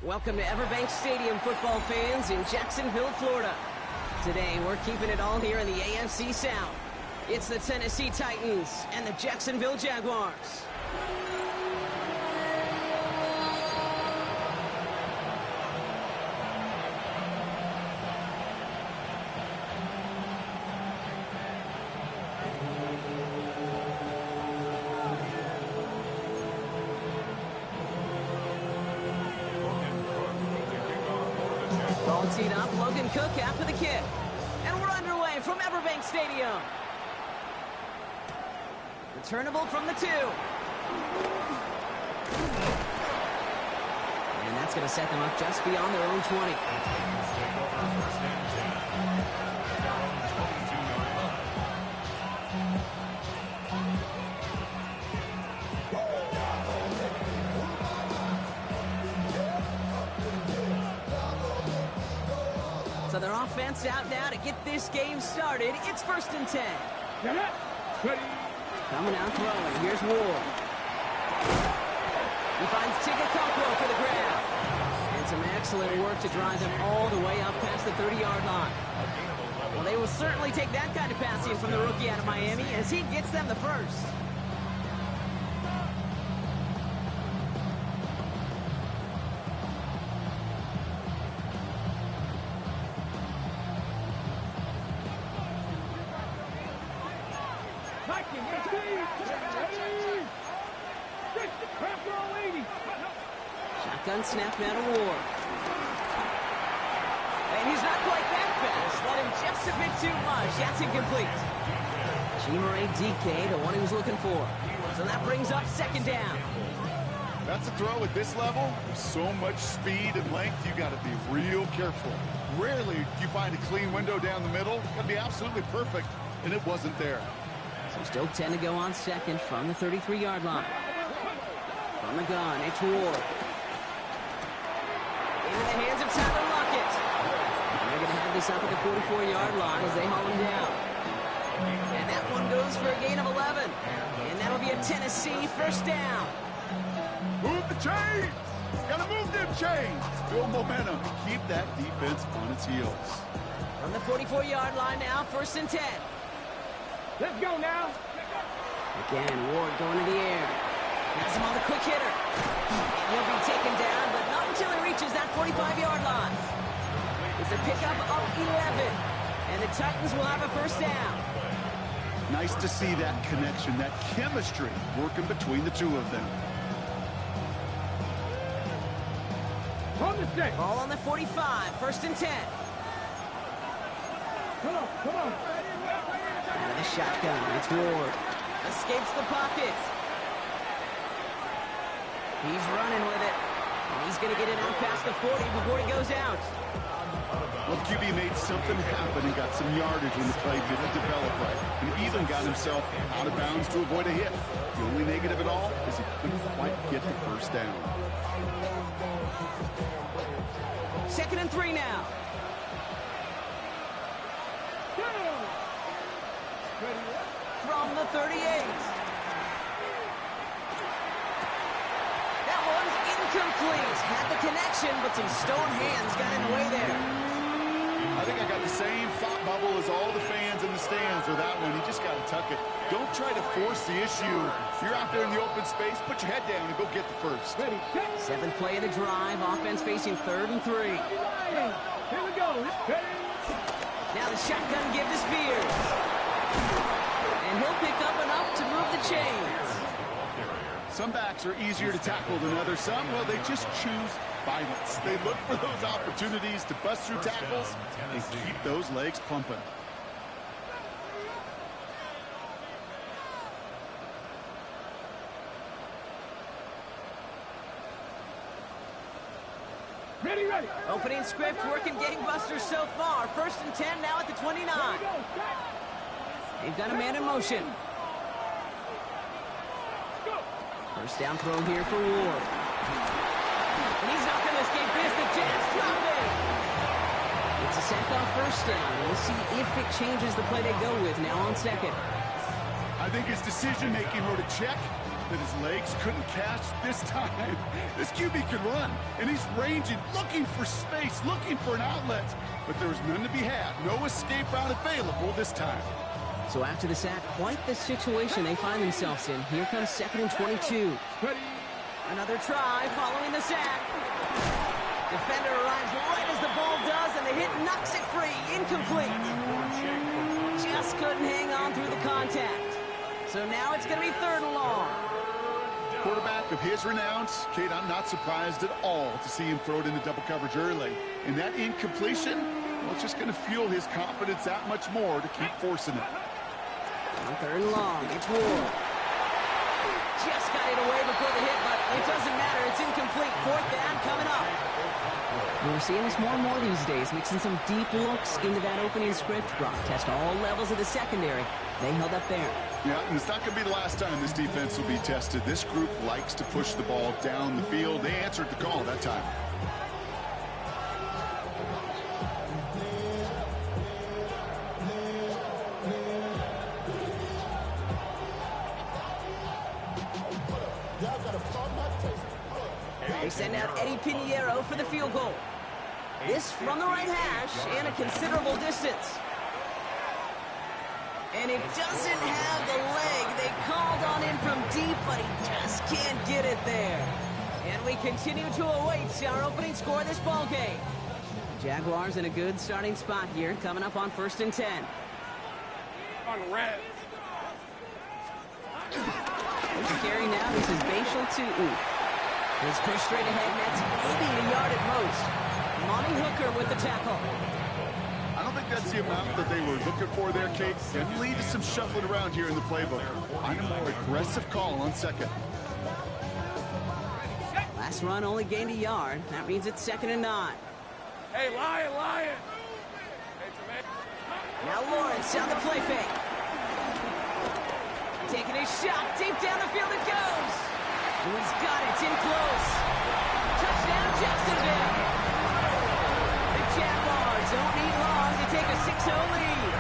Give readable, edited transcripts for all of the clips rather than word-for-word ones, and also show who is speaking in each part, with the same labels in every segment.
Speaker 1: Welcome to Everbank Stadium, football fans in Jacksonville, Florida. Today, we're keeping it all here in the AFC South. It's the Tennessee Titans and the Jacksonville Jaguars. Ball teed up, Logan Cook after the kick. And we're underway from Everbank Stadium. Returnable from the 2. And that's going to set them up just beyond their own 20. So their offense out now to get this game started. It's 1st and 10. Coming out throwing. Here's Ward. He finds Tigakokwo for the grab. And some excellent work to drive them all the way up past the 30-yard line. Well, they will certainly take that kind of passing from the rookie out of Miami as he gets them the first. Shotgun snap now to Ward. And he's not quite that fast. Let him just a bit too much. That's incomplete. Chimere Dike, the one he was looking for. So that brings up 2nd down.
Speaker 2: That's a throw at this level. There's so much speed and length, you got to be real careful. Rarely do you find a clean window down the middle. Got to be absolutely perfect, and it wasn't there.
Speaker 1: So still 10 to go on 2nd from the 33-yard line. From the gun, it's Ward. Into the hands of Tyler Lockett. And they're going to have this up at the 44-yard line as they haul him down. And that one goes for a gain of 11. And that'll be a Tennessee 1st down.
Speaker 2: Move the chains! Gotta move them chains! Build momentum and keep that defense on its heels.
Speaker 1: From the 44-yard line now, 1st and 10.
Speaker 3: Let's go now.
Speaker 1: Again, Ward going to the air. Has him on the quick hitter. And he'll be taken down, but not until he reaches that 45-yard line. It's a pickup of 11. And the Titans will have a 1st down.
Speaker 2: Nice to see that connection, that chemistry working between the two of them.
Speaker 3: On the stick.
Speaker 1: Ball on the 45, 1st and 10.
Speaker 3: Come on, come on.
Speaker 1: Out of the shotgun, it's Ward. Escapes the pocket. He's running with it. And he's going to get it out past the 40 before he goes out.
Speaker 2: Well, QB made something happen and got some yardage when the play didn't develop right. And even got himself out of bounds to avoid a hit. The only negative at all is he couldn't quite get the 1st down.
Speaker 1: 2nd and 3 now. From the 38. That one's incomplete. Had the connection, but some stone hands got in the way there.
Speaker 2: I think I got the same thought bubble as all the fans in the stands with that one. You just got to tuck it. Don't try to force the issue. You're out there in the open space, put your head down and go get the 1st.
Speaker 1: 7th play of the drive. Offense facing 3rd and 3.
Speaker 3: Here we go.
Speaker 1: Now the shotgun give to Spears. And he'll pick up enough to move the chains.
Speaker 2: Some backs are easier to tackle than others. Some, well, they just choose violence. They look for those opportunities to bust through tackles and keep those legs pumping.
Speaker 3: Ready, ready.
Speaker 1: Opening script working gangbusters so far. 1st and 10 now at the 29. They've got a man in motion. 1st down throw here for Ward. And he's not going to escape this. The Jets drop it. It's a sack on 1st down. We'll see if it changes the play they go with now on 2nd.
Speaker 2: I think his decision-making wrote a check that his legs couldn't catch this time. This QB can run, and he's ranging, looking for space, looking for an outlet. But there was none to be had. No escape route available this time.
Speaker 1: So after the sack, quite the situation they find themselves in. Here comes 2nd and 22. Another try following the sack. Defender arrives right as the ball does, and the hit knocks it free. Incomplete. Just couldn't hang on through the contact. So now it's going to be 3rd and long.
Speaker 2: Quarterback of his renowns, Kate, I'm not surprised at all to see him throw it into double coverage early. And that incompletion, well, it's just going to fuel his confidence that much more to keep forcing it.
Speaker 1: On 3rd and long, it's Ward. Just got it away before the hit, but it doesn't matter. It's incomplete. 4th down coming up. We're seeing this more and more these days, mixing some deep looks into that opening script. Brock test all levels of the secondary. They held up there.
Speaker 2: Yeah, and it's not going to be the last time this defense will be tested. This group likes to push the ball down the field. They answered the call that time.
Speaker 1: They send out Eddie Pinheiro for the field goal. This from the right hash and a considerable distance. And it doesn't have the leg. They called on him from deep, but he just can't get it there. And we continue to await our opening score of this ball game. Jaguars in a good starting spot here, coming up on 1st and 10.
Speaker 3: On red.
Speaker 1: First carry now, this is Bashal Tutu. His push straight ahead, and that's maybe a yard at most. Monty Hooker with the tackle.
Speaker 2: I don't think that's the amount that they were looking for there, Kate. Can lead to some shuffling around here in the playbook. Find a more aggressive call on 2nd.
Speaker 1: Last run only gained a yard. That means it's 2nd and 9.
Speaker 3: Hey, Lion!
Speaker 1: Now Lawrence on the play fake. Taking a shot deep down the field it goes. And he's got it in close. Touchdown Jacksonville. The Jaguars don't need long to take a 6-0 lead.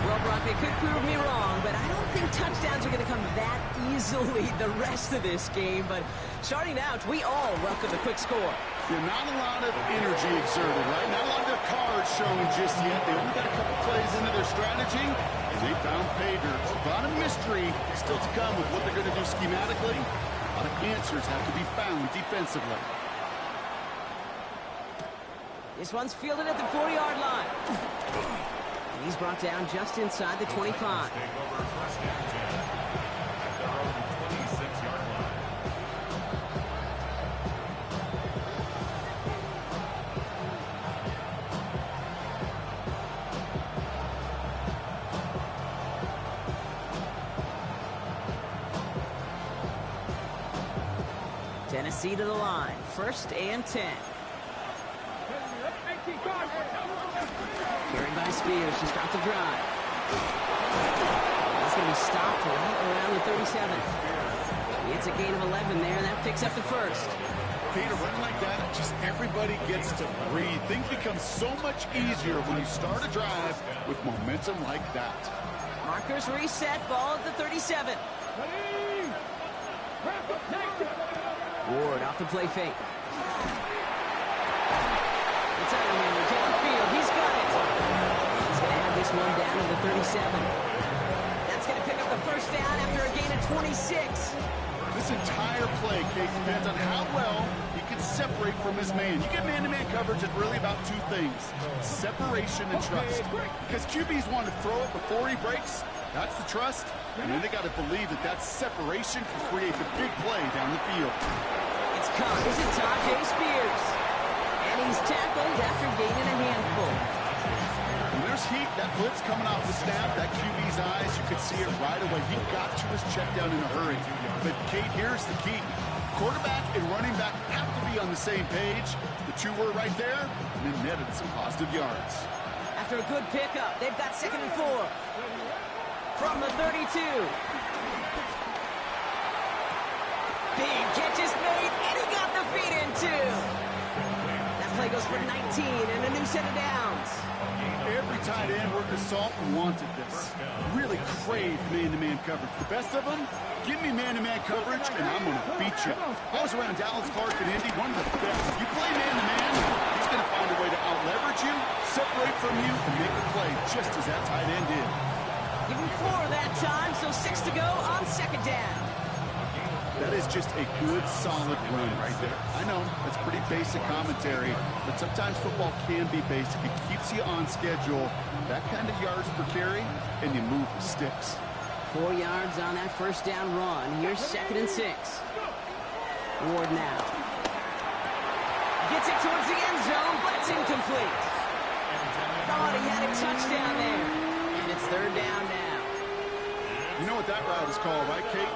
Speaker 1: Well, Brock, they could prove me wrong, but I don't think touchdowns are going to come that easily the rest of this game. But starting out, we all welcome the quick score.
Speaker 2: Yeah, not a lot of energy exerted, right? Not a lot of their cards shown just yet. They only got a couple plays into their strategy, and they found pay dirt. A lot of mystery still to come with what they're going to do schematically. A lot of answers have to be found defensively.
Speaker 1: This one's fielded at the 40-yard line. And he's brought down just inside the 25. Tennessee to the line. 1st and 10. Carried by Spears to start the drive. That's going to be stopped right around the 37. It's a gain of 11 there, and that picks up the 1st.
Speaker 2: Kate, a run like that, just everybody gets to breathe. Things become so much easier when you start a drive with momentum like that.
Speaker 1: Markers reset, ball at the 37. Ward off the play fake. It's Ironman downfield. He's got it. He's going to have this one down to the 37. That's going to pick up the 1st down after a gain of 26.
Speaker 2: This entire play, Kate, depends on how well he can separate from his man. You get man-to-man coverage, it's really about 2 things: separation and trust. Because QBs want to throw it before he breaks. That's the trust. And then they got to believe that that separation can create the big play down the field.
Speaker 1: It's caught. This is Tajay Spears. And he's tackled after gaining a handful.
Speaker 2: When there's heat, that blitz coming off the snap, that QB's eyes, you could see it right away. He got to his check down in a hurry. But, Kate, here's the key. Quarterback and running back have to be on the same page. The 2 were right there, and then netted some positive yards.
Speaker 1: After a good pickup, they've got 2nd and 4. From the 32. Big catch is made, and he got the feet in too. That play goes for 19 and a new set of downs.
Speaker 2: Every tight end worth his salt wanted this. Really craved man-to-man coverage. The best of them, give me man-to-man coverage, and I'm going to beat you. I was around Dallas Clark and Indy, one of the best. If you play man-to-man, he's going to find a way to out-leverage you, separate from you, and make the play just as that tight end did.
Speaker 1: Give him 4 that time, so 6 to go on second down.
Speaker 2: That is just a good, solid run right there. I know, that's pretty basic commentary, but sometimes football can be basic. It keeps you on schedule, that kind of yards per carry, and you move the sticks.
Speaker 1: 4 yards on that first down run. Here's 2nd and 6. Ward now. Gets it towards the end zone, but it's incomplete. Thought he had a touchdown there. And it's 3rd down now.
Speaker 2: You know what that route is called, right, Kate?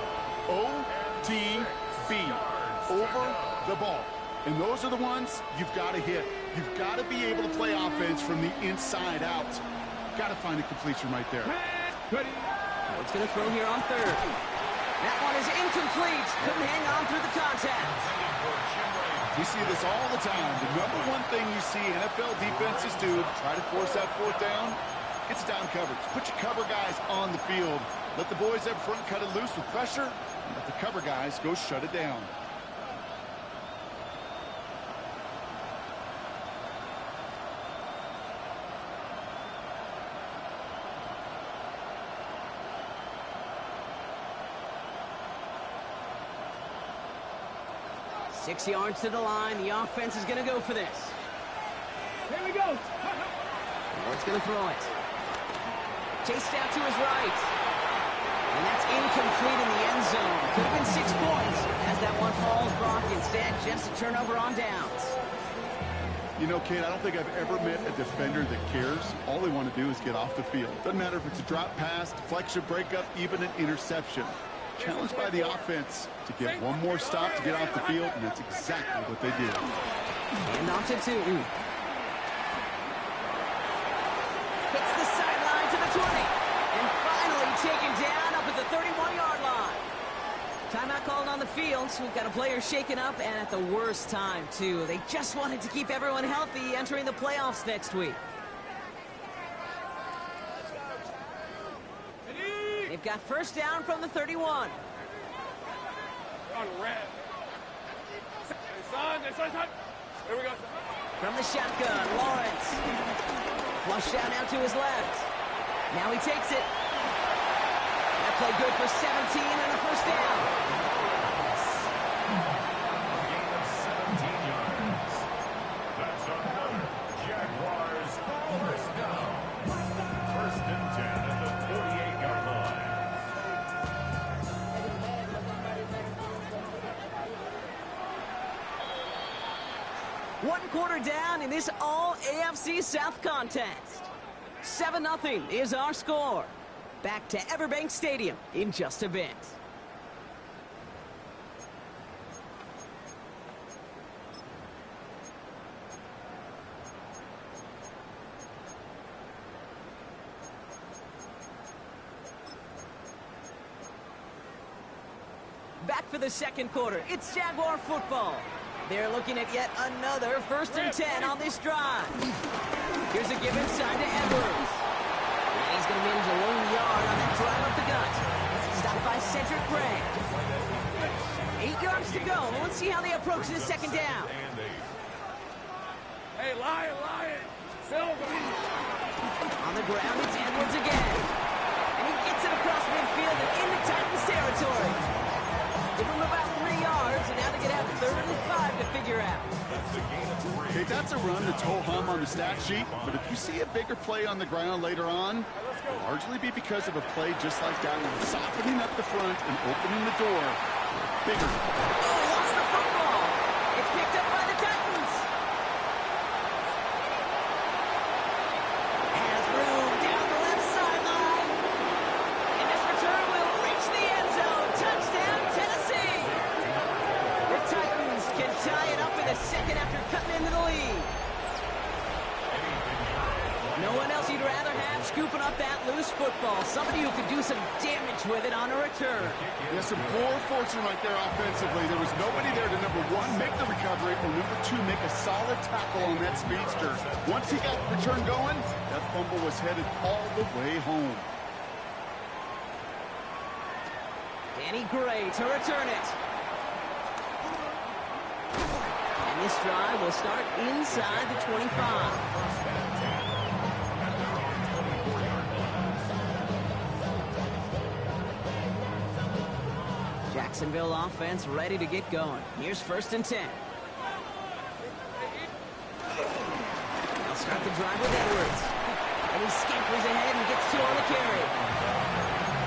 Speaker 2: OTB, over the ball. And those are the ones you've got to hit. You've got to be able to play offense from the inside out. Got to find a completion right there.
Speaker 1: It's going to throw here on 3rd. That one is incomplete. Couldn't hang on through the contact.
Speaker 2: We see this all the time. The number one thing you see NFL defenses do, try to force that 4th down, gets down coverage. Put your cover guys on the field. Let the boys up front cut it loose with pressure, and let the cover guys go shut it down.
Speaker 1: Six yards to the line. The offense is going to go for this.
Speaker 3: Here we go.
Speaker 1: Ward's going to throw it. Chased out to his right. And that's incomplete in the end zone. Could have been 6 points as that one falls Brock. Instead, just a turnover on downs.
Speaker 2: You know, Kate, I don't think I've ever met a defender that cares. All they want to do is get off the field. Doesn't matter if it's a drop pass, deflection, breakup, even an interception. Challenged by the offense to get one more stop to get off the field, and that's exactly what they did.
Speaker 1: And off to Tootin. Hits the sideline to the 20. And finally taken down up at the 31-yard line. Timeout called on the field, so we've got a player shaken up, and at the worst time, too. They just wanted to keep everyone healthy entering the playoffs next week. They've got first down from the 31.
Speaker 3: On red. Son. Here we go.
Speaker 1: From the shotgun, Lawrence. Flush down now to his left. Now he takes it. That play good for 17 and a first down.
Speaker 4: Gain of 17 yards. That's another Jaguars first down. 1st and 10 at the 48-yard line.
Speaker 1: One quarter down in this all-AFC South contest. 7-0 is our score. Back to Everbank Stadium in just a bit. Back for the second quarter. It's Jaguar football. They're looking at yet another 1st and 10 on this drive. Here's a give inside to Edwards. And he's going to manage a 1 yard on that drive up the gut. Stopped by Cedric Gray. 8 yards to go. Let's see how they approach this second down.
Speaker 3: Hey, Lion. Silver.
Speaker 1: On the ground, it's Edwards again. And he gets it across midfield and into Titans territory. Give him about 3 yards, and now they get out 3rd and 5 to figure out.
Speaker 2: Okay, that's a run that's ho-hum on the stat sheet, but if you see a bigger play on the ground later on, it'll largely be because of a play just like that one, softening up the front and opening the door for a bigger.
Speaker 1: Oh, he lost the football. It's picked up by the Titans. Has room down the left sideline. And this return will reach the end zone. Touchdown, Tennessee. The Titans can tie it up in the second after cutting into the lead. No one else you'd rather have scooping up that loose football. Somebody who could do some damage with it on a return.
Speaker 2: Yeah, some poor fortune right there offensively. There was nobody there to, number one, make the recovery, able, number 2, make a solid tackle on that speedster. Once he got the return going, that fumble was headed all the way home.
Speaker 1: Danny Gray to return it. And this drive will start inside the 25. Jacksonville offense ready to get going. Here's 1st and 10. They'll start the drive with Edwards. And he scampers ahead and gets 2 on the carry.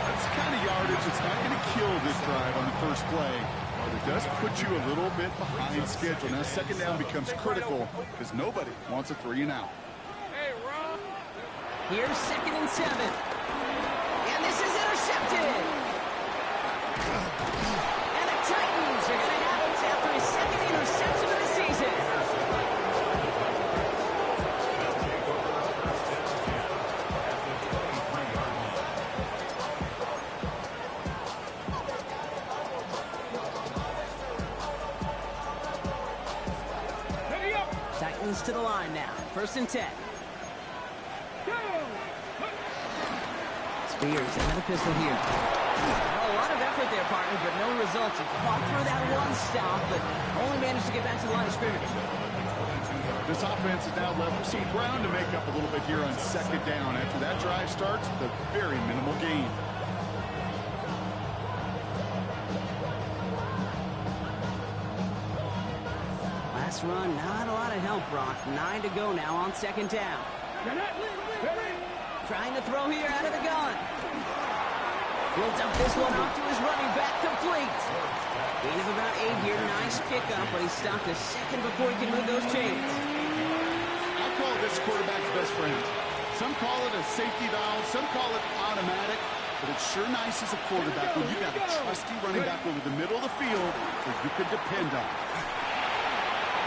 Speaker 2: That's the kind of yardage that's not going to kill this drive on the first play. But it does put you a little bit behind schedule. Now, 2nd down becomes critical because nobody wants a 3 and out.
Speaker 1: Here's 2nd and 7. And this is intercepted. And the Titans are going to have it after his 2nd interception of the season. Titans to the line now. 1st and 10. Spears, another pistol here. A lot of effort there, partner, but no results. He fought through that one stop, but only managed to get back to the line of scrimmage.
Speaker 2: This offense is now left with some ground to make up a little bit here on 2nd down. After that drive starts, the very minimal gain.
Speaker 1: Last run, not a lot of help, Brock. 9 to go now on 2nd down. Trying to throw here out of the gun. He'll dump this one off to his running back, complete. Gain of about 8 here, nice pickup, but he stopped a second before he can move those chains.
Speaker 2: I call this quarterback's best friend. Some call it a safety valve, some call it automatic, but it's sure nice as a quarterback when you got a trusty running back over the middle of the field that you could depend on.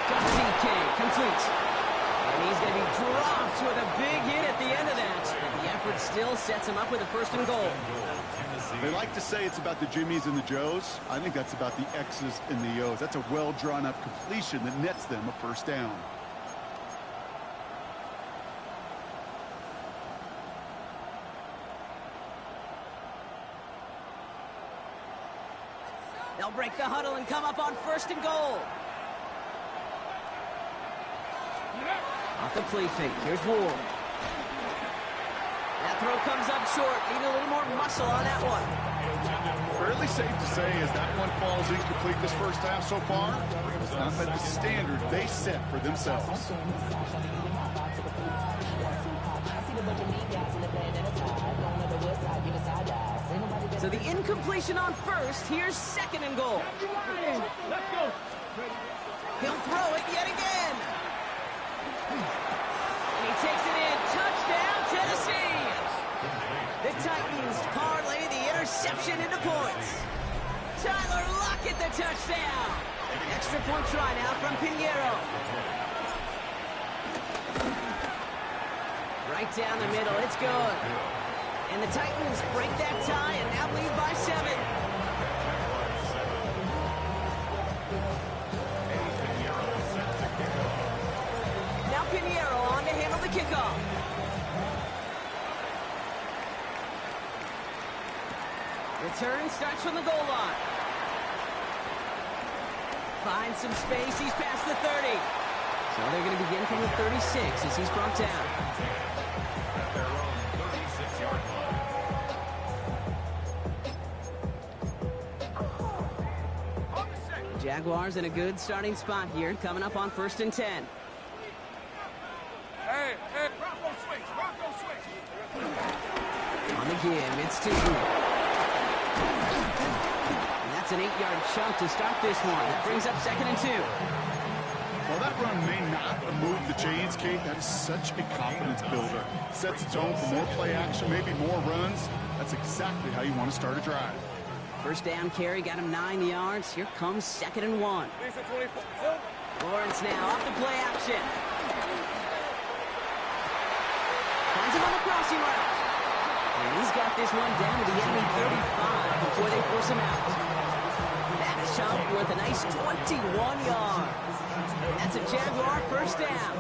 Speaker 1: Got DK, complete. And he's going to be dropped with a big hit at the end of that. But the effort still sets him up with a 1st and goal.
Speaker 2: They like to say it's about the Jimmies and the Joes. I think that's about the X's and the O's. That's a well-drawn-up completion that nets them a 1st down.
Speaker 1: They'll break the huddle and come up on 1st and goal. Off the play fake. Here's Ward. That throw comes up short. Need a little more muscle on that one.
Speaker 2: Fairly safe to say as that one falls incomplete this first half so far, it's not met the standard they set for themselves.
Speaker 1: So the incompletion on 1st. Here's 2nd and goal.
Speaker 3: Let's go.
Speaker 1: He'll throw it yet again. And he takes it in. Touchdown, Tennessee. The Titans parlay the interception into points. Tyler Lockett, the touchdown. Extra point try now from Pinheiro. Right down the middle. It's good. And the Titans break that tie and now lead by 7. Now Pinheiro on to handle the kickoff. Return starts from the goal line. Finds some space. He's past the 30. So they're going to begin from the 36 as he's brought down.
Speaker 4: At their own 36-yard line.
Speaker 1: Jaguars in a good starting spot here, coming up on 1st and 10.
Speaker 3: Hey, Bronco switch.
Speaker 1: On the give, it's 2. And that's an 8-yard chunk to start this one. That brings up 2nd and 2.
Speaker 2: While that run may not move the chains, Kate, that is such a confidence builder. Sets the tone for more play action, maybe more runs. That's exactly how you want to start a drive.
Speaker 1: First down carry got him 9 yards. Here comes 2nd and 1. Lawrence now off the play action. Finds him on the crossing route. And he's got this one down to the enemy 35 before they force him out. That chunk worth a nice 21 yards. And that's a Jaguar first down.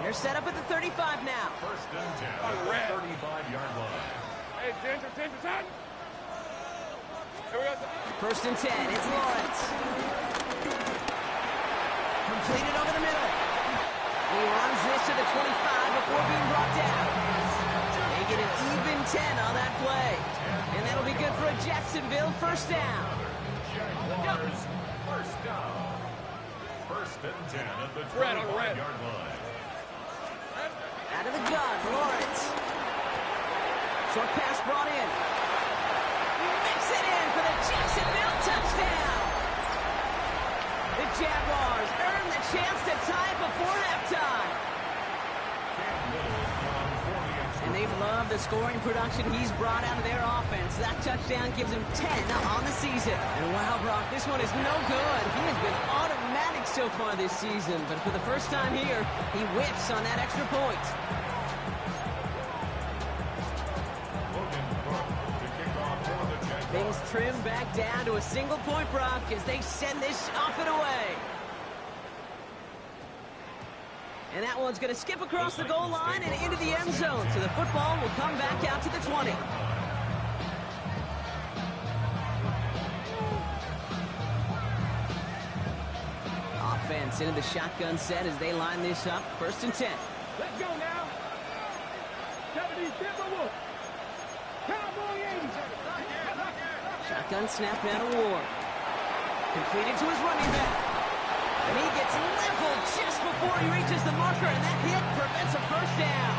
Speaker 1: They're set up at the 35 now.
Speaker 4: First and 10 at the 35-yard line.
Speaker 3: Hey, Ginger, son. Here we go.
Speaker 1: First and 10, it's Lawrence. Completed over the middle. He runs this to the 25 before being brought down. They get an even 10 on that play. And that'll be good for a Jacksonville first down.
Speaker 4: Jaguars first down. First and 10 at the 25-yard line.
Speaker 1: Out of the gun, Lawrence. Short pass brought in. He makes it in for the Jacksonville touchdown. The Jaguars earn the chance to tie before halftime. And they've loved the scoring production he's brought out of their offense. That touchdown gives him 10 on the season. And wow, Brock, this one is no good. He has been automatic so far this season. But for the first time here, he whiffs on that extra point. Things trim back down to a single point, Brock, as they send this off and away. And that one's going to skip across the goal line and into the end zone. So the football will come back out to the 20. Offense into the shotgun set as they line this up. First and 10.
Speaker 3: Let's go now. 70 Timberwolves. Cowboy 80.
Speaker 1: Shotgun snap now to Ward. Completed to his running back. And he gets leveled just before he reaches the marker, and that hit prevents a first down.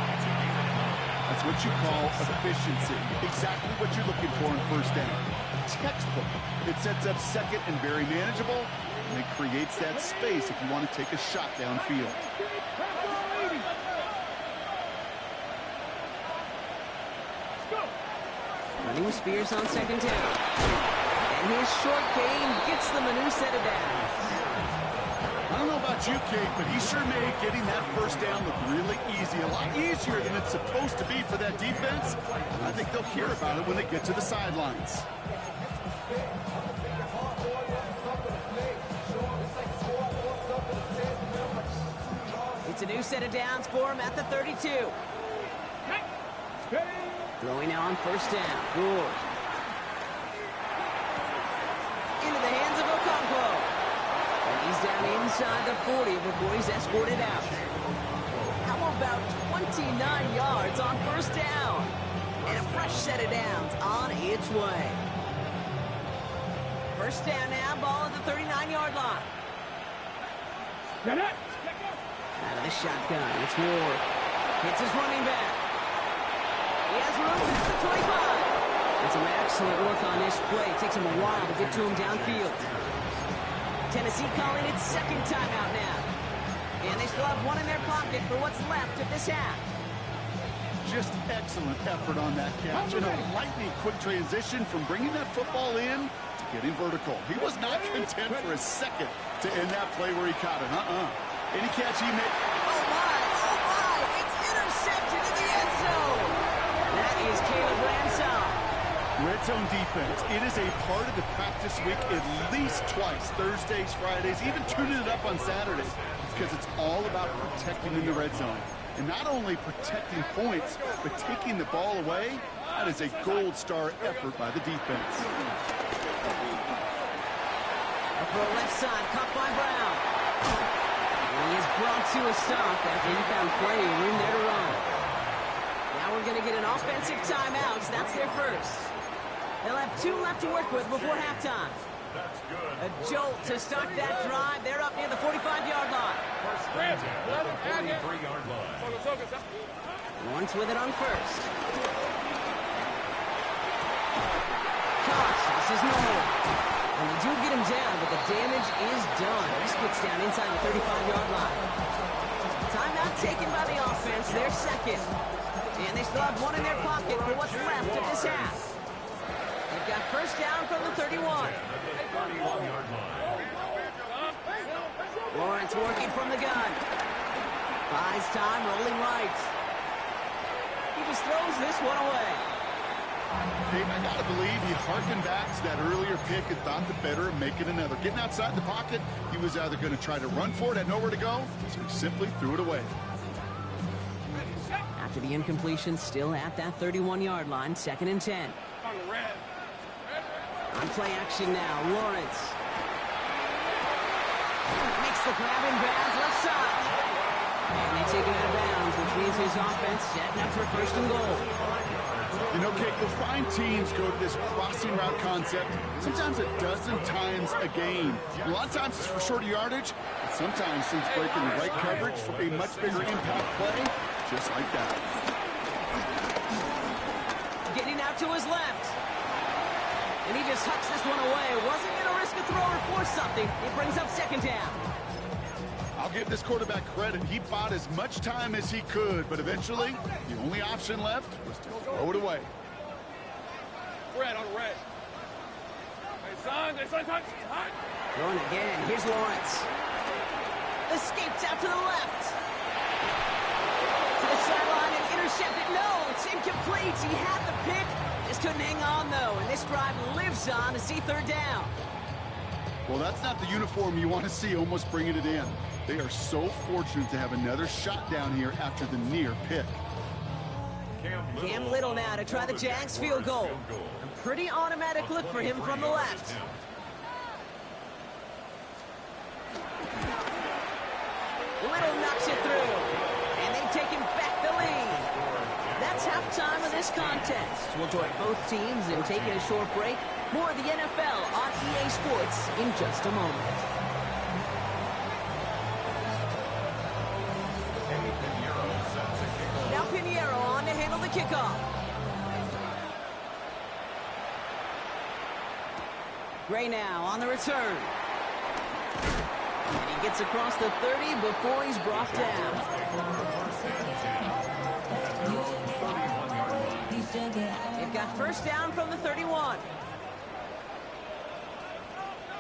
Speaker 2: That's what you call efficiency. Exactly what you're looking for in first down. Textbook. It sets up second and very manageable, and it creates that space if you want to take a shot downfield.
Speaker 1: Running with Spears on second down. And his short game gets them a new set of downs.
Speaker 2: I don't know about you, Kate, but he sure made getting that first down look really easy. A lot easier than it's supposed to be for that defense. I think they'll hear about it when they get to the sidelines.
Speaker 1: It's a new set of downs for him at the 32. Throwing now on first down. Ward. Into the hands of Okonkwo. And he's down inside the 40 before he's escorted out. How about 29 yards on first down? And a fresh set of downs on its way. First down now, ball at the 39-yard line. Out of the shotgun, it's Ward. Hits his running back. He has room past the 25. And some excellent work on this play. It takes him a while to get to him downfield. Tennessee calling its second timeout now. And they still have one in their pocket for what's left of this half.
Speaker 2: Just excellent effort on that catch. And a lightning quick transition from bringing that football in to getting vertical. He was not content for a second to end that play where he caught it. Any catch he made.
Speaker 1: Oh my, it's intercepted in the end zone. That is Caleb Ransall.
Speaker 2: Red zone defense. It is a part of the practice week at least twice. Thursdays, Fridays, even tuning it up on Saturdays. Because it's all about protecting in the red zone. And not only protecting points, but taking the ball away. That is a gold star effort by the defense.
Speaker 1: A throw left side, caught by Brown. And he is brought to a stop after he found plenty of room there to run. Now we're going to get an offensive timeout. That's their first. They'll have 2 left to work with before halftime. A jolt to start that drive. They're up near the 45-yard line. Lawrence with it on first. Cox, this is normal. And they do get him down, but the damage is done. He splits down inside the 35-yard line. Timeout taken by the offense, their second. And they still have one in their pocket for what's left of this half. They've got first down from the 31. Lawrence working from the gun. Buys time, rolling right. He just throws this one away.
Speaker 2: Dave, I gotta believe he harkened back to that earlier pick and thought the better of making another. Getting outside the pocket, he was either going to try to run for it, had nowhere to go, so he simply threw it away.
Speaker 1: After the incompletion, still at that 31-yard line, 2nd and 10. On play action now, Lawrence. Makes the grab in bounds, left side. And they take him out of bounds, which means his offense setting up for 1st and goal.
Speaker 2: You know, Kate, you'll find teams go to this crossing route concept sometimes a dozen times a game. A lot of times it's for shorter yardage, but sometimes teams breaking the right coverage for a much bigger impact play, just like that.
Speaker 1: Getting out to his left. And he just hucks this one away. Wasn't going to risk a throw or force something. It brings up 2nd down.
Speaker 2: I'll give this quarterback credit. He bought as much time as he could, but eventually, the only option left was to throw it away.
Speaker 3: Red on red. Hey, son.
Speaker 1: Going again. Here's Lawrence. Escapes out to the left. To the sideline and intercepted. No, it's incomplete. He had the pick. Just couldn't hang on, though. And this drive lives on to see 3rd down.
Speaker 2: Well, that's not the uniform you want to see almost bringing it in. They are so fortunate to have another shot down here after the near pick.
Speaker 1: Cam Little now to try the Jags field goal. A pretty automatic look for him from the left. Little knocks it through. And they've taken back the lead. That's halftime of this contest. We'll join both teams in taking a short break. More of the NFL on EA Sports in just a moment. Now Pinheiro on to handle the kickoff. Gray now on the return. And he gets across the 30 before he's brought down. They've got 1st down from the 31.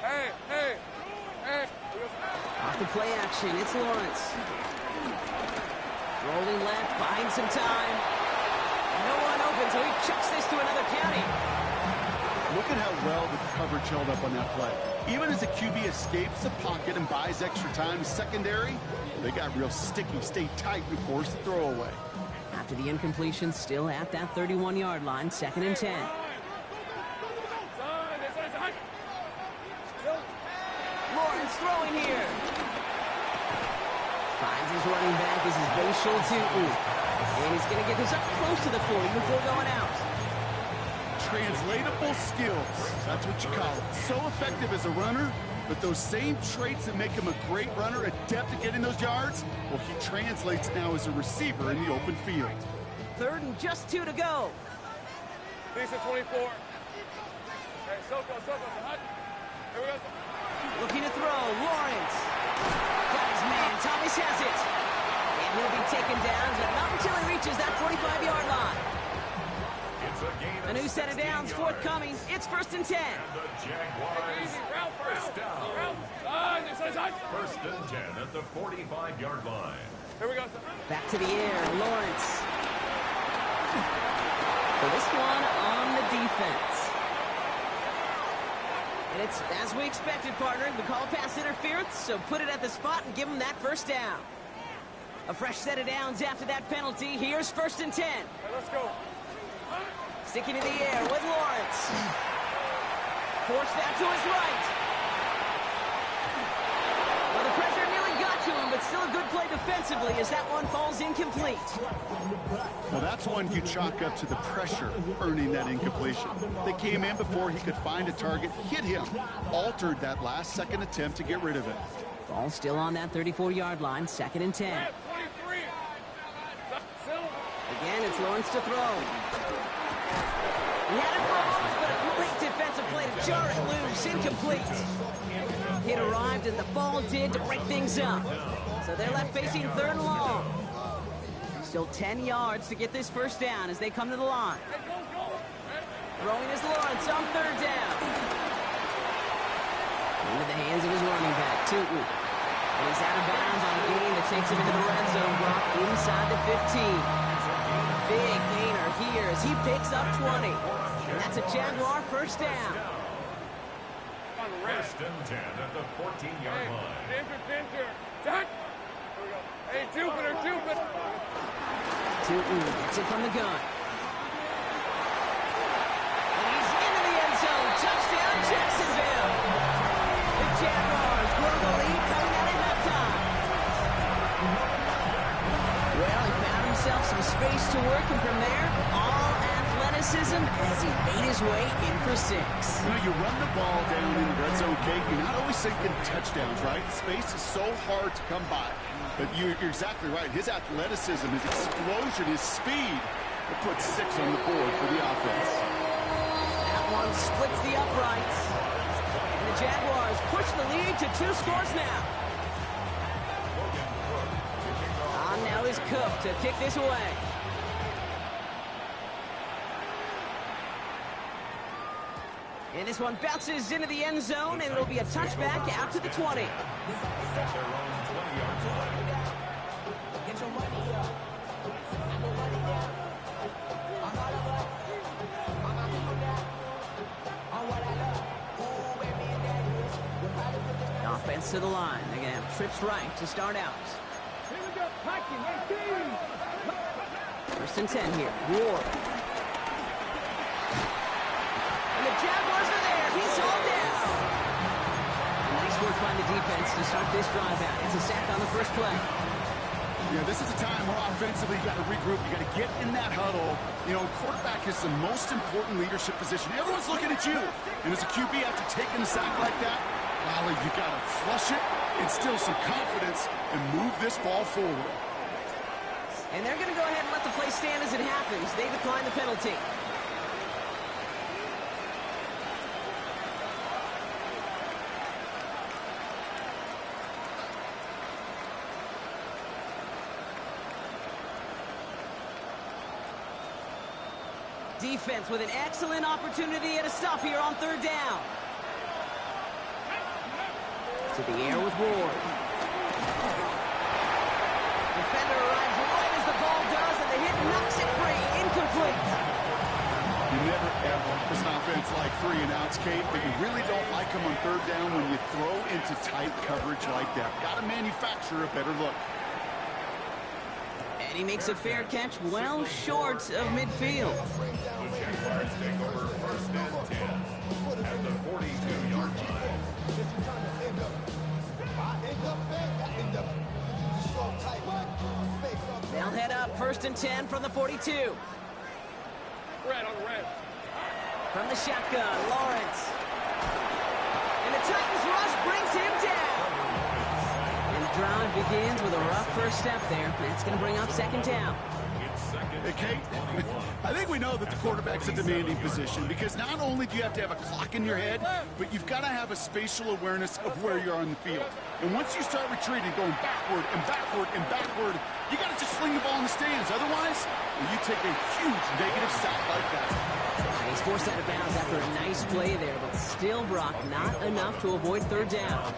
Speaker 3: Hey.
Speaker 1: Off the play action, it's Lawrence. Rolling left, buying some time. No one open, so he chucks this to another county.
Speaker 2: Look at how well the coverage held up on that play. Even as the QB escapes the pocket and buys extra time secondary, they got real sticky, stayed tight and forced the throw away.
Speaker 1: After the incompletion, still at that 31-yard line, 2nd and 10. Lawrence throwing here. Finds his running back. This is Ben Schultz. And he's going to get this up close to the 40 before going out.
Speaker 2: Translatable skills. That's what you call it. So effective as a runner, but those same traits that make him a great runner, adept at getting those yards, well, he translates now as a receiver in the open field.
Speaker 1: 3rd and just 2 to go.
Speaker 3: Lisa 24. Hey, Soko. Here we go.
Speaker 1: Looking to throw. Lawrence. Got his man. Thomas has it. And he'll be taken down, but not until he reaches that 45-yard line. A new set of downs forthcoming. It's 1st and 10.
Speaker 4: And the Jaguars first down. First and 10 at the 45-yard line.
Speaker 3: Here we go.
Speaker 1: Back to the air. Lawrence. For this one on the defense. And it's as we expected, partner. We call pass interference, so put it at the spot and give him that 1st down. A fresh set of downs after that penalty. Here's 1st and 10.
Speaker 3: Hey, let's go.
Speaker 1: Sticking in the air with Lawrence. Forced that to his right. Well, the pressure nearly got to him, but still a good play defensively as that one falls incomplete.
Speaker 2: Well, that's one you chalk up to the pressure earning that incompletion. They came in before he could find a target, hit him, altered that last-second attempt to get rid of it.
Speaker 1: Ball still on that 34-yard line, 2nd and 10.
Speaker 3: 23.
Speaker 1: Again, it's Lawrence to throw. He had it for a moment, but a great defensive play to jar it loose, incomplete. It arrived as the ball did to break things up. So they're left facing 3rd and long. Still 10 yards to get this 1st down as they come to the line. Throwing is Lawrence on 3rd down. Into the hands of his running back, Tootin. And he's out of bounds on a gain that takes him into the red zone block inside the 15. Big gainer here as he picks up 20. And that's a Jaguar first down.
Speaker 4: First and 10 at the 14-yard line.
Speaker 3: Center. Duck. Here we go. Hey, Jupiter.
Speaker 1: Tootin gets it from the gun. And he's into the end zone. Touchdown, Jacksonville. The Jaguars grow the lead coming out of halftime. Well, he found himself some space to work, and from there, all athleticism as he made his way in for 6.
Speaker 2: You know, you run the ball down in the red zone, Kate, you're not always thinking touchdowns, right? Space is so hard to come by. But you're exactly right. His athleticism, his explosion, his speed will put 6 on the board for the offense.
Speaker 1: That one splits the uprights. And the Jaguars push the lead to 2 scores now. On now is Cook to kick this away. And this one bounces into the end zone, and it'll be a touchback out to the 20.
Speaker 4: At their own 20-yard line.
Speaker 5: Get your money up.
Speaker 1: Offense to the line. They're going to have trips right to start out. First and 10 here. Ward. And the Jaguars are there. He's all down. Nice work by the defense to start this drive out. It's a sack on the first play.
Speaker 2: Yeah, this is a time where offensively you got to regroup. You got to get in that huddle. You know, quarterback is the most important leadership position. Everyone's looking at you. And as a QB, after taking a sack like that, Lally, you got to flush it, instill some confidence, and move this ball forward.
Speaker 1: And they're going to go ahead and let the play stand as it happens. They decline the penalty. Defense with an excellent opportunity at a stop here on third down. To the air with Ward. Defender arrives right as the ball does, and the hit knocks it free. Incomplete.
Speaker 2: You never ever want this offense like 3 and outs, Kate, but you really don't like them on third down when you throw into tight coverage like that. Got to manufacture a better look.
Speaker 1: And he makes a fair catch well short of midfield.
Speaker 4: The Jaguars take over first and 10 at the 42-yard line.
Speaker 1: They'll head up first and 10 from the 42.
Speaker 3: Red on red.
Speaker 1: From the shotgun, Lawrence. And the Titans rush brings him down. And the drive begins with a rough first step there. That's going to bring up second down.
Speaker 2: Hey, Kate, I think we know that the quarterback's a demanding position because not only do you have to have a clock in your head, but you've got to have a spatial awareness of where you are on the field. And once you start retreating, going backward and backward and backward, you got to just sling the ball in the stands. Otherwise, you take a huge negative sack like that.
Speaker 1: He's forced out of bounds after a nice play there, but still, Brock, not enough to avoid third down.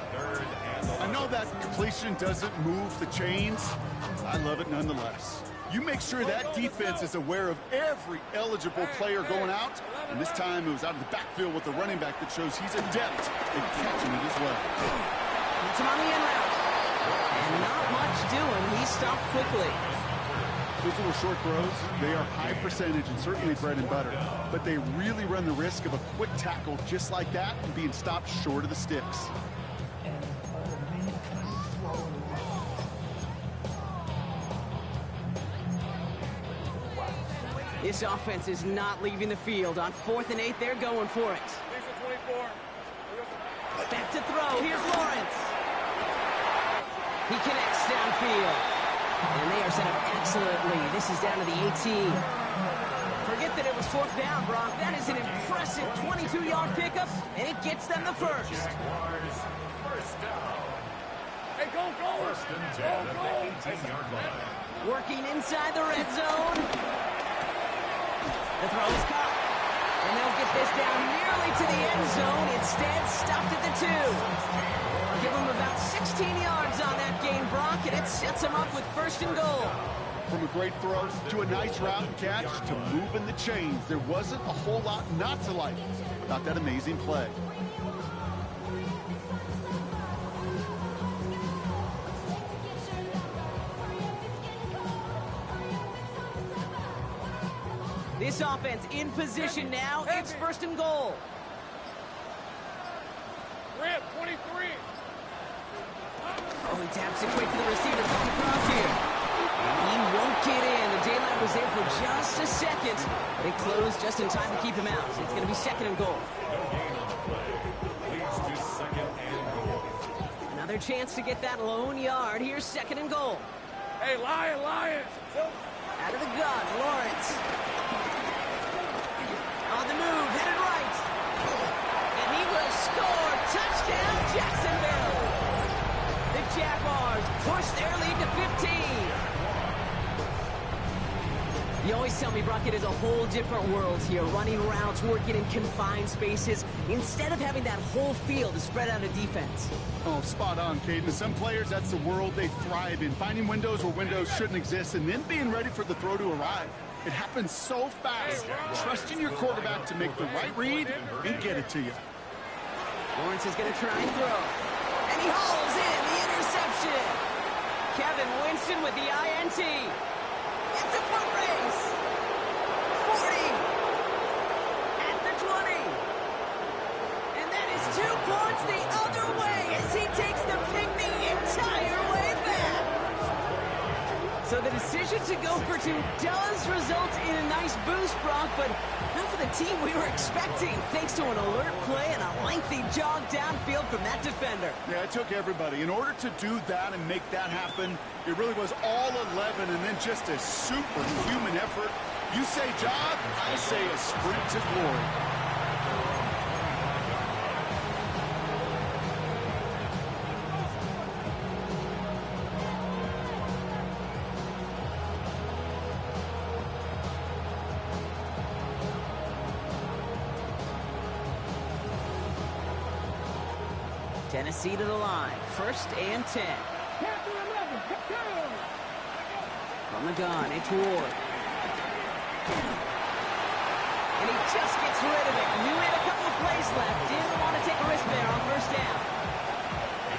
Speaker 2: I know that completion doesn't move the chains. I love it nonetheless. You make sure that defense is aware of every eligible player going out, and this time it was out of the backfield with the running back that shows he's adept in catching it as well.
Speaker 1: Gets him on the in route. And not much doing. He stopped quickly.
Speaker 2: Those little short throws, they are high percentage and certainly bread and butter, but they really run the risk of a quick tackle just like that and being stopped short of the sticks.
Speaker 1: This offense is not leaving the field. On 4th and 8, they're going for it.
Speaker 3: Lisa 24.
Speaker 1: Back to throw. Here's Lawrence. He connects downfield. And they are set up excellently. This is down to the 18. Forget that it was 4th down, Brock. That is an impressive 22-yard pickup, and it gets them the first.
Speaker 4: Jaguars first down.
Speaker 3: Hey, go.
Speaker 4: First and 10 at the 18-yard line.
Speaker 1: Working inside the red zone. The throw is caught. And they'll get this down nearly to the end zone. Instead, stopped at the 2. Give them about 16 yards on that gain, Brock, and it sets them up with first and goal.
Speaker 2: From a great throw to a nice route and catch to moving the chains, there wasn't a whole lot not to like about that amazing play.
Speaker 1: This offense in position now. It's first and goal.
Speaker 3: Rip, 23.
Speaker 1: Oh, he taps it quick to the receiver coming across here. And he won't get in. The J-line was there for just a second. But it closed just in time to keep him out. It's going to be second and goal.
Speaker 4: No gain on the play. Leads to second and goal.
Speaker 1: Another chance to get that lone yard. Here's second and goal.
Speaker 3: Hey, Lion.
Speaker 1: Out of the gun, Lawrence. On the move, headed right. And he will score. Touchdown, Jacksonville. The Jaguars push their lead to 15. You always tell me, Brock, it is a whole different world here. Running routes, working in confined spaces, instead of having that whole field to spread out a defense.
Speaker 2: Oh, spot on, Caden. Some players, that's the world they thrive in. Finding windows where windows shouldn't exist and then being ready for the throw to arrive. It happens so fast. Trusting your quarterback to make the right read and get it to you.
Speaker 1: Lawrence is going to try and throw. And he hauls in the interception. Kevin Winston with the INT. It's a foot race. 40. At the 20. And that is 2 points the other way as he takes the pick the entire way back. So the decision to go for 2 does result in a nice boost, Brock, but not for the team we were expecting, thanks to an alert play and a lengthy jog downfield from that defender.
Speaker 2: Yeah, it took everybody. In order to do that and make that happen, it really was all 11 and then just a superhuman effort. You say jog, I say a sprint to glory.
Speaker 1: Tennessee to the line. First and 10. From the gun, it's Ward. And he just gets rid of it. Knew he had a couple of plays left. Didn't want to take a risk there on first down.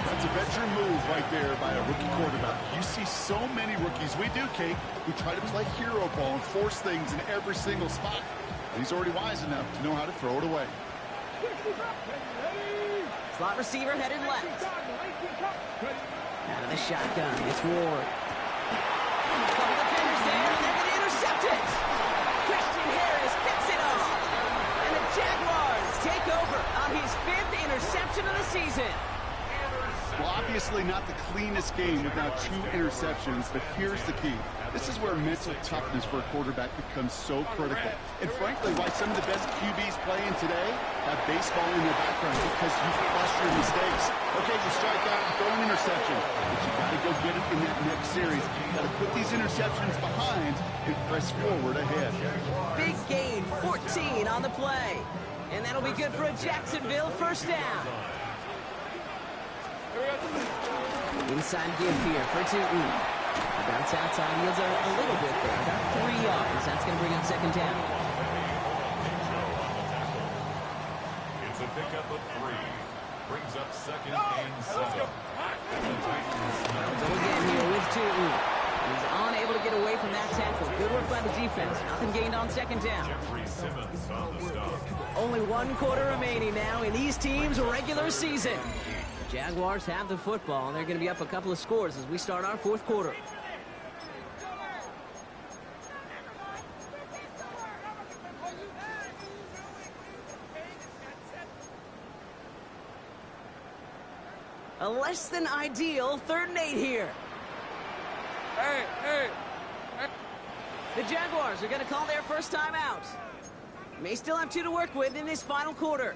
Speaker 2: That's a veteran move right there by a rookie quarterback. You see so many rookies, we do, Kate, who try to play hero ball and force things in every single spot. And he's already wise enough to know how to throw it away.
Speaker 1: Slot receiver headed left. Out of the shotgun, it's Ward. Couple defenders there, and they're going to intercept it. Christian Harris picks it off. And the Jaguars take over on his 5th interception of the season.
Speaker 2: Well, obviously not the cleanest game with now 2 interceptions, but here's the key. This is where mental toughness for a quarterback becomes so critical. And frankly, why some of the best QBs playing today have baseball in their background, because you flush your mistakes. Okay, you strike out, throw an interception, but you got to go get it in that next series. You got to put these interceptions behind and press forward ahead.
Speaker 1: Big gain, 14 on the play. And that'll be good for a Jacksonville first down. Inside give here for Tootin. Bounce outside, yields a little bit there. About 3 yards. That's going to bring up second down.
Speaker 4: It's a pickup of 3. Brings up second and 7.
Speaker 1: Go again here with Tootin. He's unable to get away from that tackle. Good work by the defense. Nothing gained on second down.
Speaker 4: Jeffrey Simmons on the stop.
Speaker 1: Only 1 quarter remaining now in these teams' regular season. The Jaguars have the football, and they're going to be up a couple of scores as we start our 4th quarter. A less than ideal 3rd and 8 here.
Speaker 3: Hey.
Speaker 1: The Jaguars are going to call their first time out. May still have 2 to work with in this final quarter.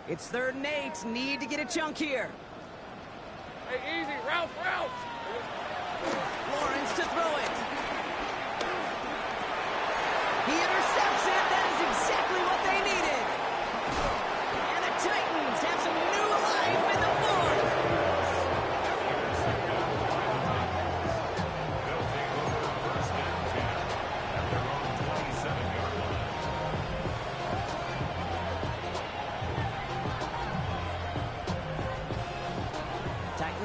Speaker 1: It's 3rd and 8. Need to get a chunk here.
Speaker 3: Hey, easy. Route.
Speaker 1: Lawrence to throw it.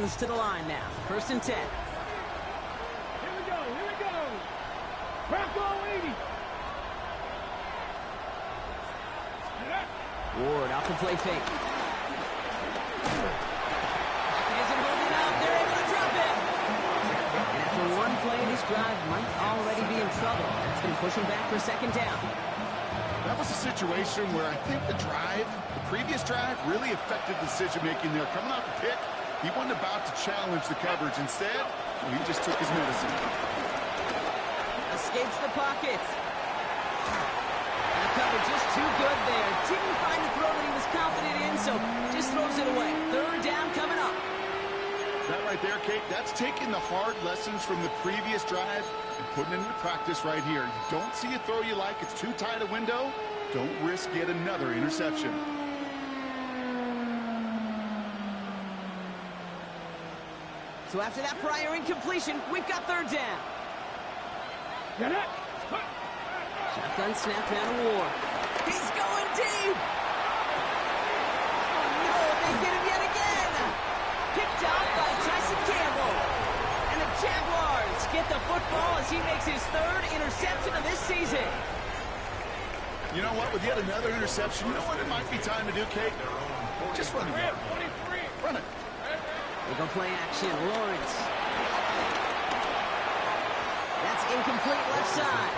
Speaker 1: Browns to the line now. 1st and 10.
Speaker 3: Here we go. Here we go. Bronco 80.
Speaker 1: Ward off the play fake. Isn't holding up. They're able to drop it. And after one play, this drive might already be in trouble. That's going to push him back for 2nd down.
Speaker 2: That was a situation where I think the previous drive, really affected decision-making there. Coming off a pick, he wasn't about to challenge the coverage. Instead, he just took his medicine.
Speaker 1: Escapes the pocket. And the cover just too good there. Didn't find the throw that he was confident in, so just throws it away. 3rd down coming up.
Speaker 2: That right there, Kate, that's taking the hard lessons from the previous drive and putting it into practice right here. You don't see a throw you like, it's too tight a window, don't risk yet another interception.
Speaker 1: So after that prior incompletion, we've got 3rd down.
Speaker 3: Get it.
Speaker 1: Shotgun snap down to Ward. He's going deep. Oh, no, they get him yet again. Picked off by Tyson Campbell. And the Jaguars get the football as he makes his 3rd interception of this season.
Speaker 2: You know what? With yet another interception, you know what it might be time to do, Kate? Just run it.
Speaker 3: 23.
Speaker 2: Run it.
Speaker 1: They go play action. Lawrence. That's incomplete left side.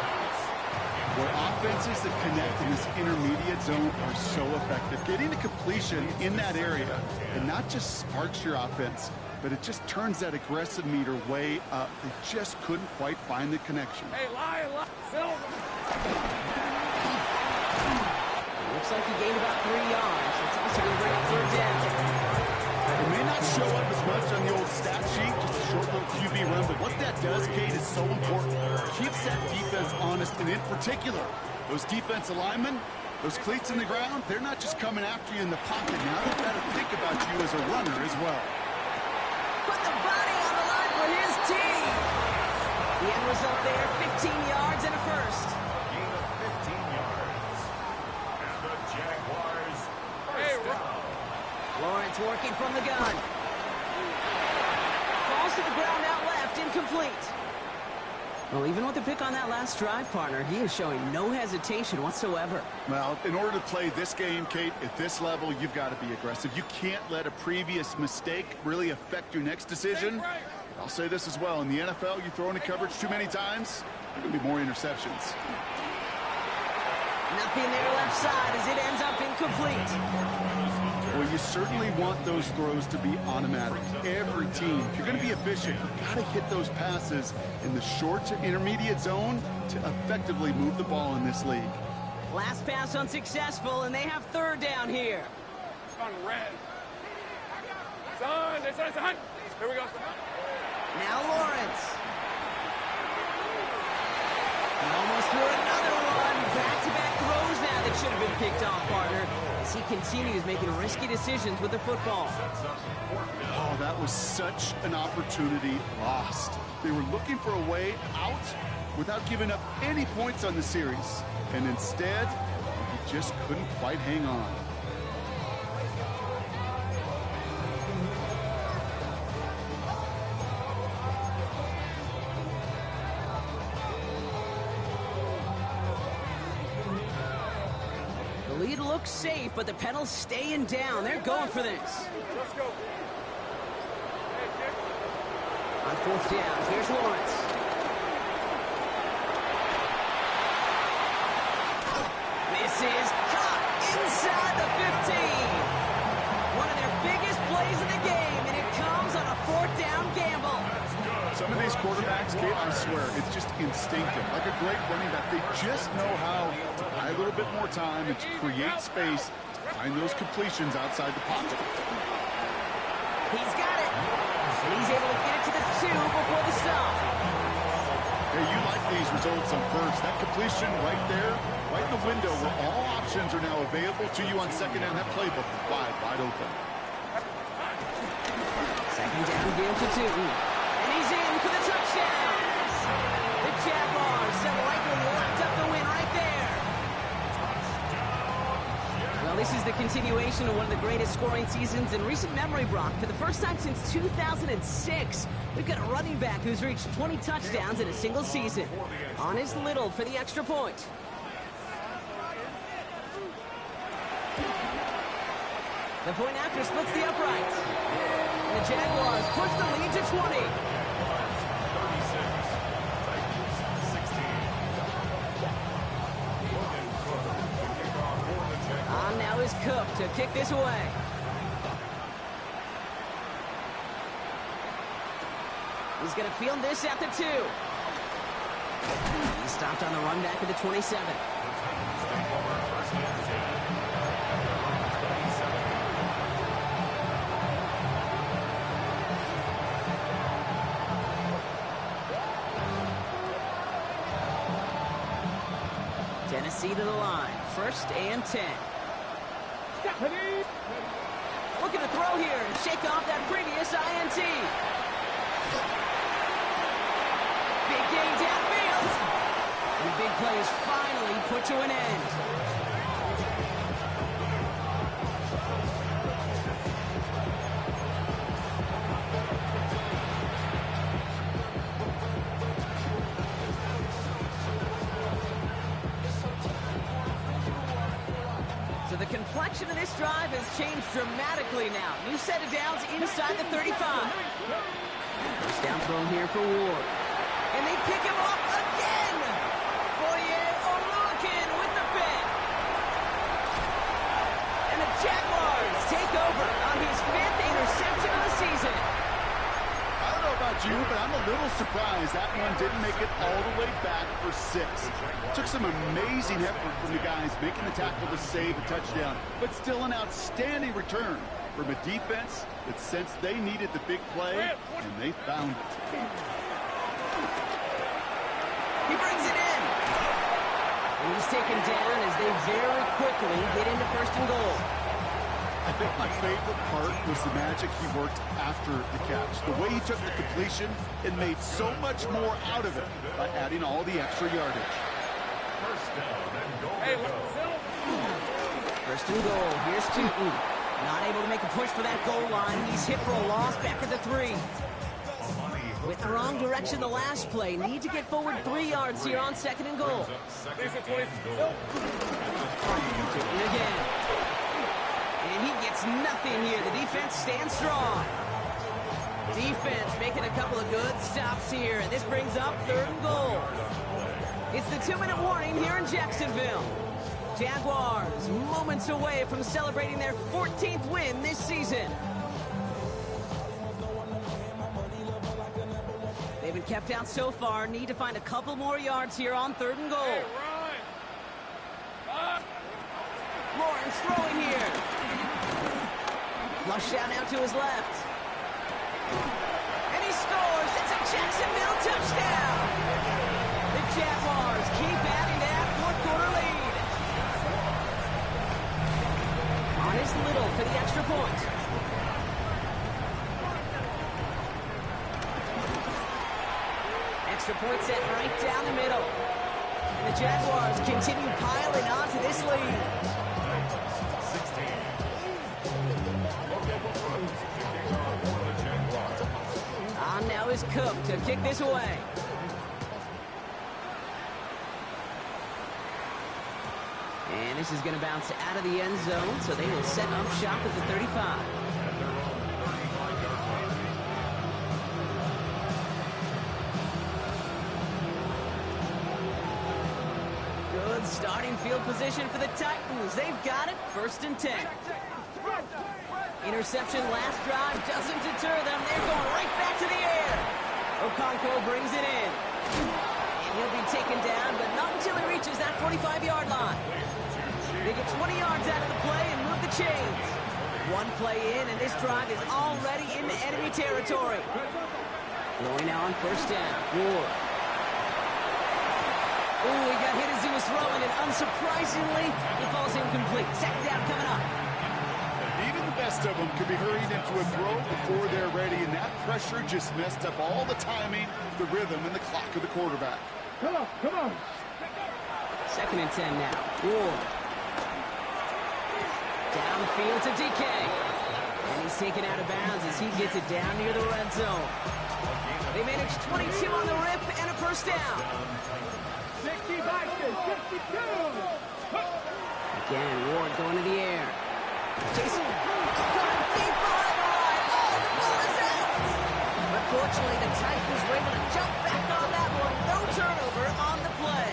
Speaker 2: Where offenses that connect in this intermediate zone are so effective. Getting to completion in that area, and not just sparks your offense, but it just turns that aggressive meter way up. They just couldn't quite find the connection.
Speaker 3: Hey, lie. Bill.
Speaker 1: Looks like he gained about 3 yards. It's also going to bring up 3rd down.
Speaker 2: It may not show up as much on the old stat sheet, just a short little QB run, but what that does, Kate, is so important. Keeps that defense honest, and in particular, those defensive linemen, those cleats in the ground, they're not just coming after you in the pocket. Now they've got to think about you as a runner as well.
Speaker 1: Put the body on the line for his team. The end result there, 15 yards and a 1st.
Speaker 4: Gain of 15 yards. And the Jaguars first down.
Speaker 1: Lawrence working from the gun. Falls to the ground out left, incomplete. Well, even with the pick on that last drive, partner, he is showing no hesitation whatsoever.
Speaker 2: Well, in order to play this game, Kate, at this level, you've got to be aggressive. You can't let a previous mistake really affect your next decision. I'll say this as well. In the NFL, you throw into coverage too many times, there are going to be more interceptions.
Speaker 1: Nothing there left side as it ends up incomplete.
Speaker 2: Well, you certainly want those throws to be automatic. Every team, if you're going to be efficient, you've got to hit those passes in the short to intermediate zone to effectively move the ball in this league.
Speaker 1: Last pass unsuccessful, and they have 3rd down here.
Speaker 3: On red. Son. Here we go, son.
Speaker 1: Now Lawrence. He almost threw another one. Back-to-back throws now that should have been picked off, partner, as he continues making risky decisions with the football.
Speaker 2: Oh, that was such an opportunity lost. They were looking for a way out without giving up any points on the series. And instead, he just couldn't quite hang on.
Speaker 1: The lead looks safe, but the pedal's staying down. They're going for this.
Speaker 3: Let's go.
Speaker 1: On 4th down, here's Lawrence. This is caught inside the 15. One of their biggest plays of the game, and it comes on a 4th down gamble.
Speaker 2: Some of these quarterbacks, Kate, I swear, it's just instinctive. Like a great running back, they just know how to buy a little bit more time and to create space to find those completions outside the pocket.
Speaker 1: He's got it. And he's able to get it to the 2 before the stop.
Speaker 2: Hey, you like these results on first. That completion right there, right in the window where all options are now available to you on 2nd down. That playbook is wide open.
Speaker 1: 2nd down, game to 2. And he's in for the touchdown. The Jaguars have likely locked up the win right there. Well, This is the continuation of one of the greatest scoring seasons in recent memory, Brock. For the first time since 2006, we've got a running back who's reached 20 touchdowns in a single season. On is Little for the extra point. The point after splits the uprights. And the Jaguars push the lead to 20.
Speaker 4: 36.
Speaker 1: On now is Cook to kick this away. He's going to field this at the 2. He stopped on the run back at the 27. Tennessee to the line. 1st and 10. Looking to throw here and shake off that previous INT. Big gain downfield. And the big play is finally put to an end. So the complexion of this drive has changed dramatically now. New set of downs inside the 35. First down throw here for Ward. And they pick him off again. Fourier Oluwakin with the pick. And the Jaguars take over on his 5th interception of the season.
Speaker 2: I don't know about you, but I'm a little surprised that one didn't make it all the way back for 6. Took some amazing effort from the guys making the tackle to save a touchdown, but still an outstanding return from a defense that sensed they needed the big play, and they found it.
Speaker 1: He brings it in. And he's taken down as they very quickly get into 1st and goal.
Speaker 2: I think my favorite part was the magic he worked after the catch. The way he took the completion and made so much more out of it by adding all the extra yardage.
Speaker 4: First down and goal.
Speaker 1: 1st and goal. Here's Tootin. Not able to make a push for that goal line. He's hit for a loss back at the 3. With the wrong direction the last play. Need to get forward 3 yards here on 2nd and goal. Tootin again. And he gets nothing here. The defense stands strong. Defense making a couple of good stops here. And this brings up 3rd and goal. It's the 2-minute warning here in Jacksonville. Jaguars moments away from celebrating their 14th win this season. They've been kept out so far. Need to find a couple more yards here on 3rd and goal. Lawrence throwing here. Flush out now to his left. And he scores. It's a Jacksonville touchdown. The Jaguars keep adding that 4th quarter lead. On is Little for the extra point. Extra point set right down the middle. And the Jaguars continue piling on to this lead. On now is Cook to kick this away. And this is going to bounce out of the end zone, so they will set up shop at the 35. Good starting field position for the Titans. They've got it, 1st and 10. Interception last drive doesn't deter them. They're going right back to the air. Okonkwo brings it in. And he'll be taken down, but not until he reaches that 45-yard line. They get 20 yards out of the play and move the chains. 1 play in, and this drive is already into enemy territory. Going now on 1st down. Ward. Ooh, he got hit as he was throwing, and unsurprisingly, he falls incomplete. 2nd down coming up.
Speaker 2: Even the best of them could be hurried into a throw before they're ready, and that pressure just messed up all the timing, the rhythm, and the clock of the quarterback.
Speaker 3: Come on, come on.
Speaker 1: 2nd and 10 now. Ward. Downfield to DK. And he's taken out of bounds as he gets it down near the red zone. They manage 22 on the rip and a first down.
Speaker 3: 60 Vikings, 62.
Speaker 1: Again, Ward going to the air. Jason, going deep behind the line. Oh, the ball is out. But fortunately, the Titans were able to jump back on that one. No turnover on the play.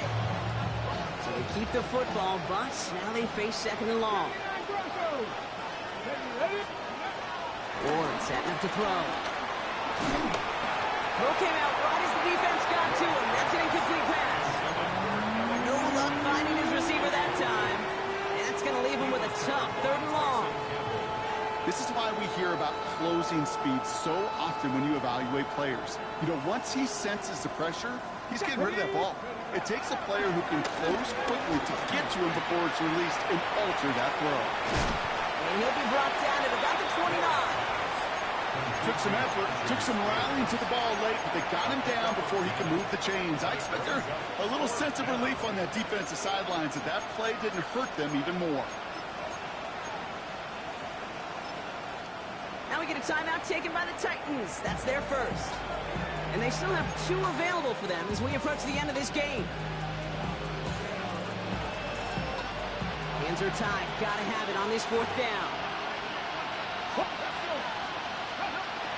Speaker 1: So they keep the football, but now they face second and long. Ward setting up to throw. Throw came out right as the defense got to him. That's an incomplete pass. No luck finding his receiver that time. That's going to leave him with a tough third and long.
Speaker 2: This is why we hear about closing speed so often when you evaluate players. You know, once he senses the pressure, he's getting rid of that ball. It takes a player who can close quickly to get to him before it's released and alter that throw.
Speaker 1: And he'll be brought down at about the 29.
Speaker 2: Took some effort, took some rallying to the ball late, but they got him down before he could move the chains. I expect there a little sense of relief on that defensive sidelines that play didn't hurt them even more.
Speaker 1: Now we get a timeout taken by the Titans. That's their first. And they still have 2 available for them as we approach the end of this game. Hands are tied. Gotta have it on this 4th down.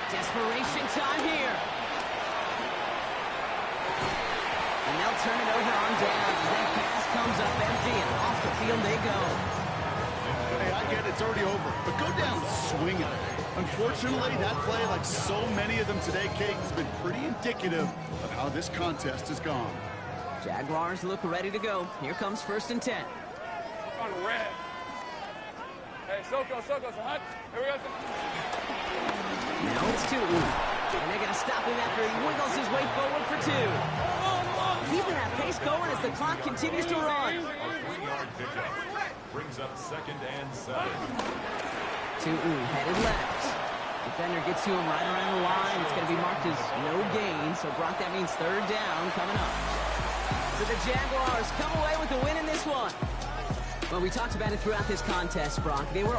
Speaker 1: Desperation time here. And they'll turn it over on downs as that pass comes up empty and off the field they go.
Speaker 2: Hey, I get it, it's already over, but go down swinging. Unfortunately, that play, like so many of them today, Kate, has been pretty indicative of how this contest has gone.
Speaker 1: Jaguars look ready to go. Here comes 1st and 10.
Speaker 3: On red. Hey, Soko, hot. Here we go.
Speaker 1: Now it's 2. And they're going to stop him after he wiggles his way forward for 2. Keeping that pace going as the clock continues to run.
Speaker 4: A 3-yard pickup brings up 2nd and 7.
Speaker 1: Tu'u headed left. Defender gets to him right around the line. It's going to be marked as no gain. So, Brock, that means 3rd down coming up. So the Jaguars come away with the win in this one. Well, we talked about it throughout this contest, Brock. They were